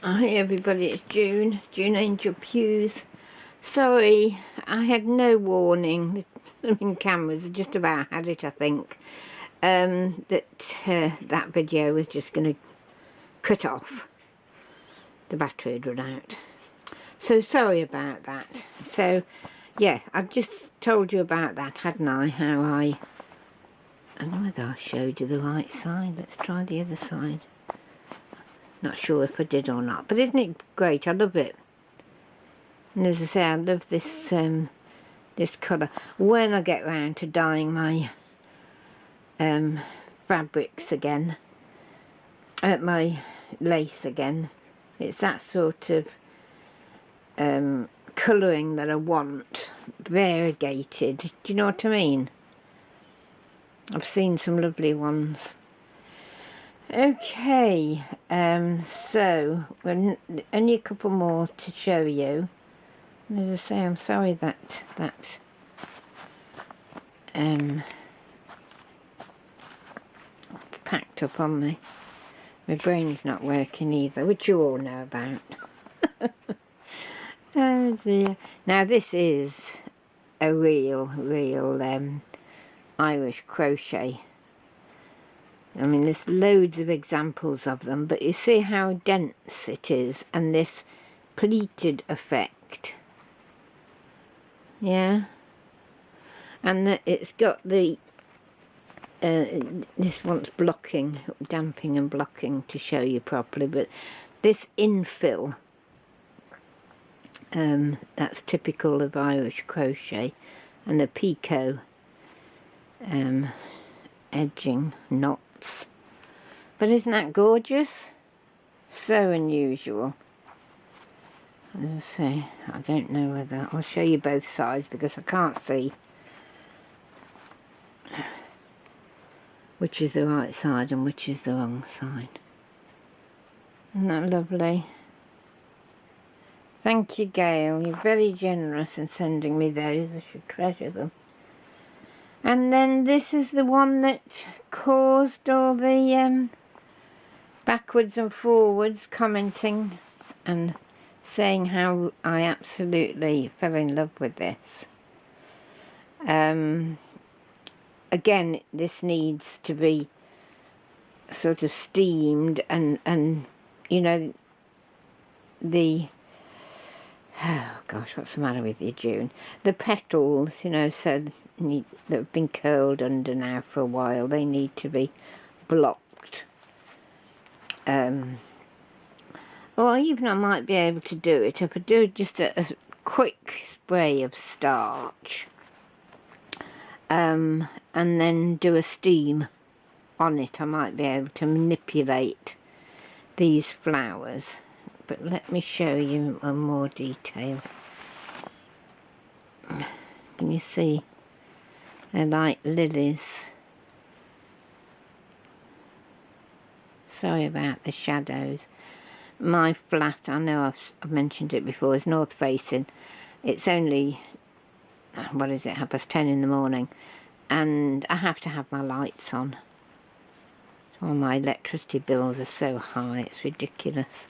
Hi everybody, it's June Angel Pews. Sorry, I had no warning. The cameras just about had it, I think. That video was just going to cut off. The battery had run out. So sorry about that. So yeah, I just told you about that, hadn't I? How I don't know whether I showed you the right side. Let's try the other side. Not sure if I did or not, but isn't it great? I love it. And as I say, I love this this colour. When I get round to dyeing my fabrics again, my lace again, it's that sort of colouring that I want, variegated. Do you know what I mean? I've seen some lovely ones. Okay, so only a couple more to show you. As I say, I'm sorry that packed up on me. My brain's not working either, which you all know about. Oh dear. Now this is a real Irish crochet. I mean, there's loads of examples of them, but you see how dense it is, and this pleated effect. Yeah, and it's got the this one's blocking, damping and blocking to show you properly, but this infill, that's typical of Irish crochet, and the picot edging knots. But isn't that gorgeous? So unusual. As I say, I don't know whether I'll show you both sides because I can't see which is the right side and which is the wrong side. Isn't that lovely? Thank you, Gail. You're very generous in sending me those. I should treasure them. And then this is the one that caused all the backwards and forwards commenting and saying how I absolutely fell in love with this. Again, this needs to be sort of steamed and you know, the, oh gosh, what's the matter with you, June? The petals, you know, so that have been curled under now for a while, they need to be blocked. Or even I might be able to do it if I do just a quick spray of starch, and then do a steam on it. I might be able to manipulate these flowers, but let me show you in more detail. Can you see? They're like lilies. Sorry about the shadows. My flat, I know I've mentioned it before, is north facing. It's only, what is it, 10:30 in the morning, and I have to have my lights on. All my electricity bills are so high, it's ridiculous.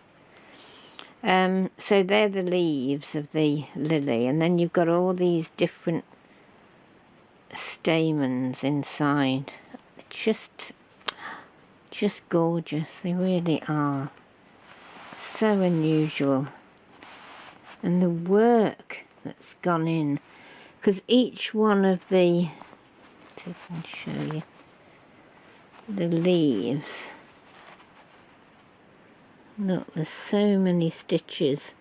So they're the leaves of the lily, and then you've got all these different stamens inside. Just gorgeous, they really are. So unusual. And the work that's gone in, because each one of the, let's see if I can show you, the leaves, look, there's so many stitches.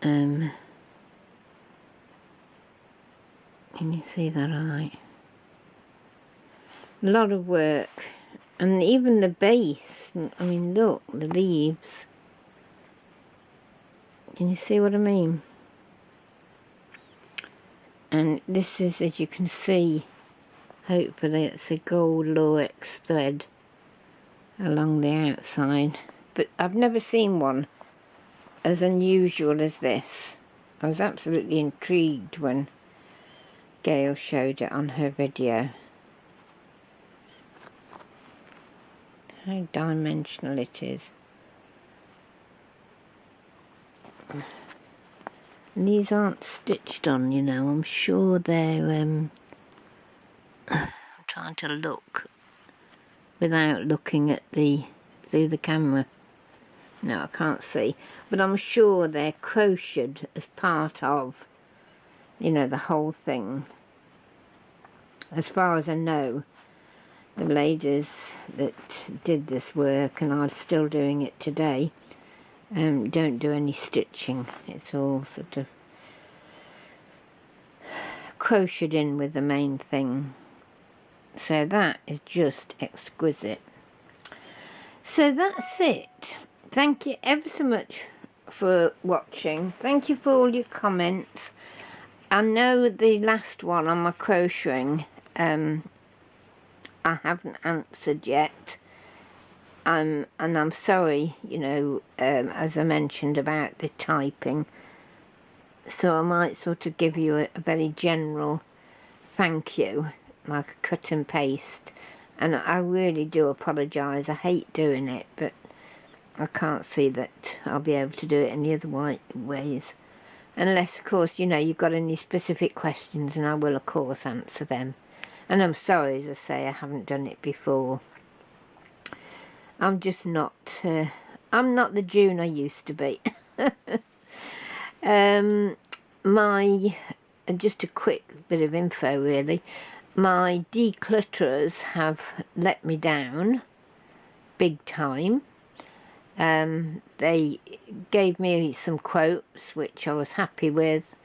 Can you see that right? A lot of work. And even the base, I mean, look, the leaves. Can you see what I mean? And this is, as you can see, hopefully it's a gold Lurex thread along the outside. But I've never seen one as unusual as this. I was absolutely intrigued when Gail showed it on her video. How dimensional it is. And these aren't stitched on, you know. I'm sure they're, I'm trying to look without looking at through the camera. No, I can't see. But I'm sure they're crocheted as part of, you know, the whole thing. As far as I know, the ladies that did this work, and are still doing it today, don't do any stitching. It's all sort of crocheted in with the main thing. So that is just exquisite. So that's it. Thank you ever so much for watching. Thank you for all your comments. I know the last one on my crocheting, I haven't answered yet. And I'm sorry, you know, as I mentioned about the typing. So I might sort of give you a very general thank you, like a cut and paste. And I really do apologise. I hate doing it, but I can't see that I'll be able to do it any other ways. Unless, of course, you know, you've got any specific questions, and I will, of course, answer them. And I'm sorry, as I say, I haven't done it before. I'm just not, I'm not the June I used to be. Just a quick bit of info, really. My declutterers have let me down big time. They gave me some quotes which I was happy with.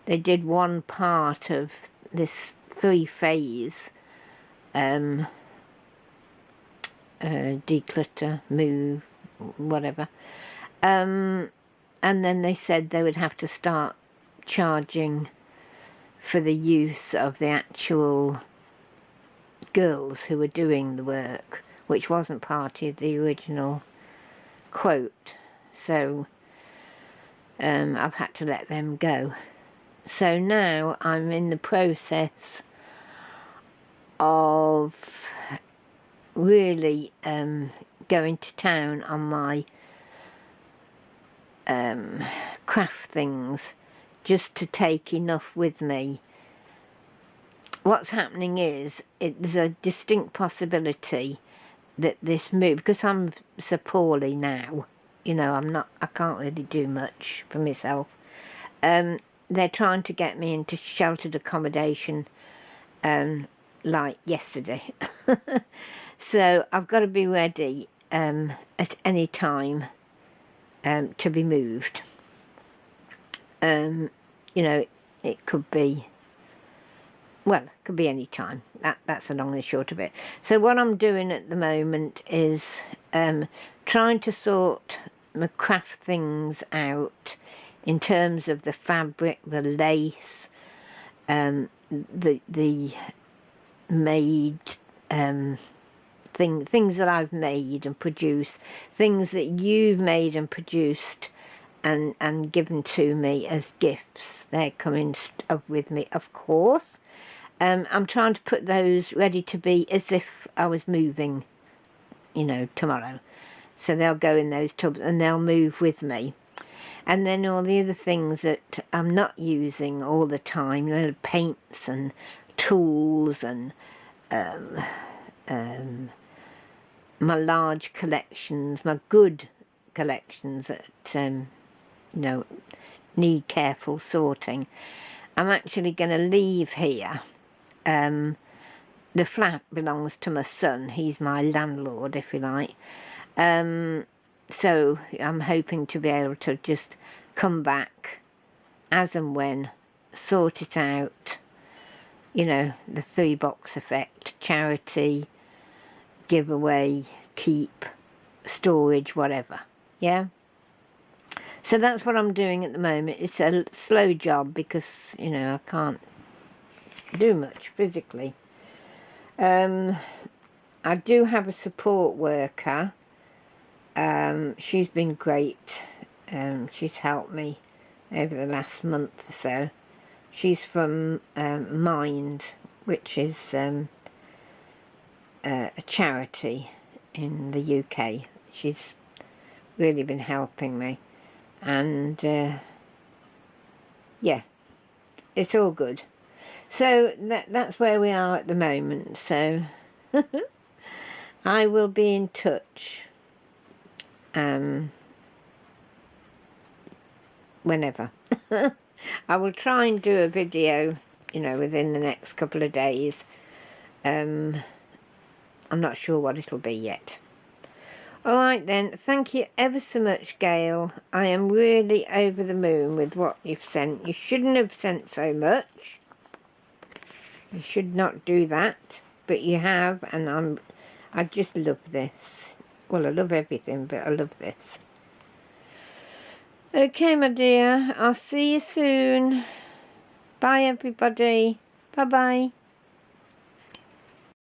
They did one part of this 3-phase declutter, move, whatever, and then they said they would have to start charging for the use of the actual girls who were doing the work, which wasn't part of the original quote. So I've had to let them go. So now I'm in the process of really going to town on my craft things, just to take enough with me. What's happening is, there's a distinct possibility that this move, because I'm so poorly now, you know, I can't really do much for myself. They're trying to get me into sheltered accommodation like yesterday. So I've got to be ready at any time to be moved. You know, it could be, well, it could be any time. That's the long and short of it. So what I'm doing at the moment is trying to sort my craft things out in terms of the fabric, the lace, the made things that I've made and produced, things that you've made and produced and given to me as gifts. They're coming with me, of course. I'm trying to put those ready to be as if I was moving, you know, tomorrow. So they'll go in those tubs and they'll move with me. And then all the other things that I'm not using all the time, you know, paints and tools and my large collections, my good collections that, you know, need careful sorting. I'm actually going to leave here. The flat belongs to my son. He's my landlord, if you like. So I'm hoping to be able to just come back as and when, sort it out, you know, the 3-box effect, charity, giveaway, keep, storage, whatever. Yeah? So that's what I'm doing at the moment. It's a slow job because, you know, I can't do much physically. I do have a support worker. She's been great. She's helped me over the last month or so. She's from Mind, which is a charity in the UK. She's really been helping me. and yeah, it's all good. So that's where we are at the moment. So I will be in touch whenever. I will try and do a video, you know, within the next couple of days. I'm not sure what it'll be yet. Alright then, thank you ever so much, Gail. I am really over the moon with what you've sent. You shouldn't have sent so much. You should not do that, but you have, and I just love this. Well, I love everything, but I love this. Okay, my dear, I'll see you soon. Bye, everybody. Bye-bye.